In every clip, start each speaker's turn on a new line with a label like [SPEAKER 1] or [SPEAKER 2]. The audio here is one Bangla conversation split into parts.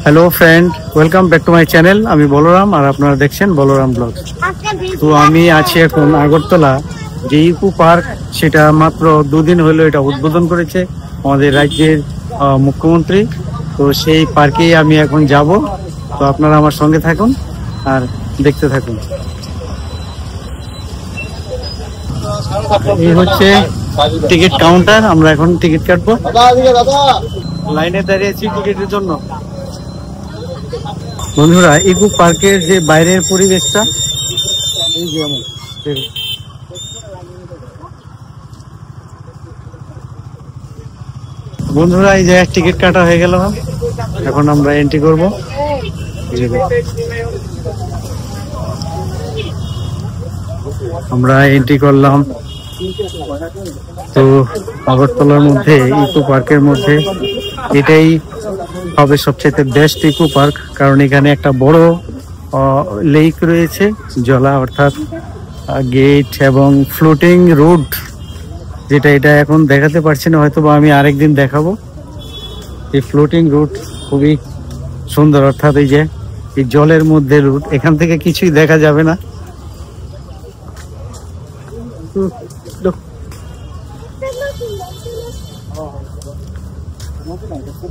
[SPEAKER 1] Hello friend, welcome back to my channel. আমি বলরাম আর আপনারা দেখছেন বলরাম ব্লগস। তো আমি আছি এখন আগরতলা যে ইকো পার্ক, সেটা মাত্র দুদিন হলো এটা উদ্বোধন করেছে আমাদের রাজ্যের মুখ্যমন্ত্রী। তো সেই পার্কেই আমি এখন যাব। তো আপনারা আমার সঙ্গে থাকুন আর দেখতে থাকুন। এই হচ্ছে টিকিট কাউন্টার, আমরা এখন টিকিট কাটবো। লাইনে দাঁড়িয়েছি টিকিটের জন্য। বন্ধুরা, ইকো পার্কের যে বাইরের পরিবেশটা, এই যে বন্ধুরা, এই যে টিকিট কাটা হয়ে গেল, এখন আমরা এন্ট্রি করব। আমরা এন্ট্রি করলাম। তো আগরতলার মধ্যে ইকো পার্কের মধ্যে এটাই হবে সবচেয়ে বেস্ট ইকো পার্ক, কারণ এখানে একটা বড় লেক রয়েছে, জলা অর্থাৎ গেট এবং ফ্লোটিং রুট, যেটা এটা এখন দেখাতে পারছি না, হয়তো বা আমি আরেকদিন দেখাবো। এই ফ্লোটিং রুট খুবই সুন্দর, অর্থাৎ এই যে এই জলের মধ্যে রুট, এখান থেকে কিছুই দেখা যাবে না।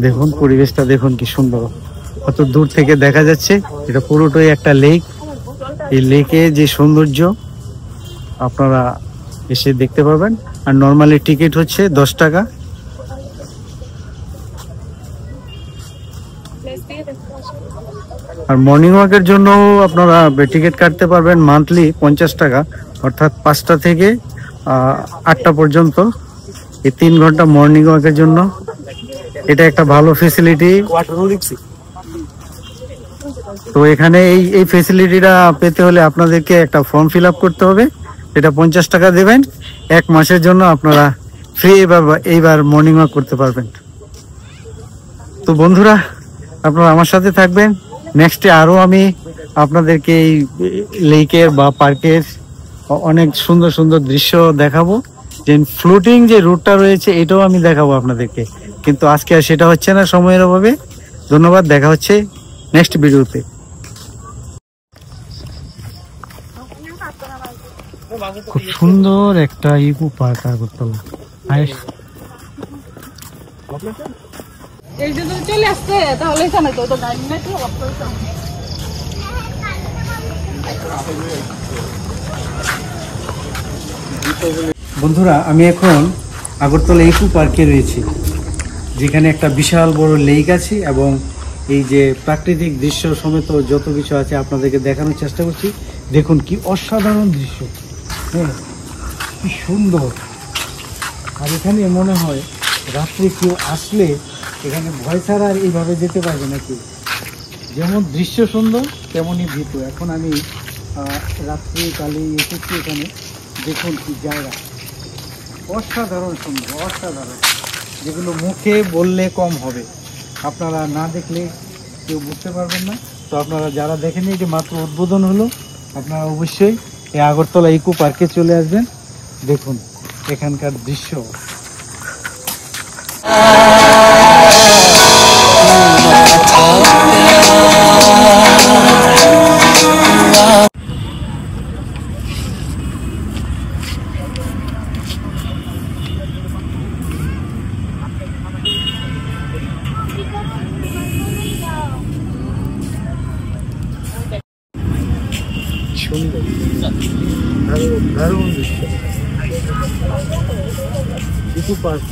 [SPEAKER 1] দেখুন পরিবেশটা, দেখুন কি সুন্দর, কত দূর থেকে দেখা যাচ্ছে। এটা পুরোটাই একটা লেক। এই লেকে যে সৌন্দর্য আপনারা এসে দেখতে পাবেন। আর নর্মালি টিকিট হচ্ছে 10 টাকা। আর মর্নিং ওয়াকের জন্য আপনারা টিকিট কাটতে পারবেন মান্থলি 50 টাকা, অর্থাৎ 5টা থেকে 8টা পর্যন্ত। এই 3 ঘন্টা মর্নিং ওয়াকের জন্য এটা একটা ভালো ফেসিলিটি। তো এখানে এই ফেসিলিটিটা পেতে হলে আপনাদেরকে একটা ফর্ম ফিল আপ করতে হবে, এটা 50 টাকা দেবেন। 1 মাসের জন্য আপনারা ফ্রি এইবার মর্নিং ওয়াক করতে পারবেন। তো বন্ধুরা, আপনারা আমার সাথে থাকবেন। নেক্সটে আরো আমি আপনাদেরকে এই লেকের বা পার্কের অনেক সুন্দর সুন্দর দৃশ্য দেখাবো। যে ফ্লোটিং যে রুটটা রয়েছে এটাও আমি দেখাবো আপনাদেরকে, কিন্তু আজকে আর সেটা হচ্ছে না সময়ের অভাবে। ধন্যবাদ, দেখা হচ্ছে নেক্সট ভিডিওতে। খুব সুন্দর একটা ইকো পার্ক আগরতলা।
[SPEAKER 2] এই যে চলে আসছে, তাহলে এখানে তো গাড়ি না, তো
[SPEAKER 1] বন্ধুরা, আমি এখন আগরতলা ইকো পার্কে রয়েছি, যেখানে একটা বিশাল বড় লেক আছে এবং এই যে প্রাকৃতিক দৃশ্য সমেত যত কিছু আছে আপনাদেরকে দেখানোর চেষ্টা করছি। দেখুন কি অসাধারণ দৃশ্য, হ্যাঁ কি সুন্দর। আর এখানে মনে হয় রাত্রে কেউ আসলে এখানে ভয় ছাড়া আর এইভাবে যেতে পারবে নাকি। যেমন দৃশ্য সুন্দর তেমনই ভীত। এখন আমি রাত্রে কালে এসেছি এখানে, দেখুন কি জায়গা, অসাধারণ সুন্দর, অসাধারণ, যেগুলো মুখে বললে কম হবে, আপনারা না দেখলে কেউ বুঝতে পারবেন না। তো আপনারা যারা দেখেন, এই যে মাত্র উদ্বোধন হলো, আপনারা অবশ্যই এই আগরতলা ইকো পার্কে চলে আসবেন। দেখুন এখানকার দৃশ্য। সুন্দর, দারুণ দারুণ দৃশ্য। Eco park.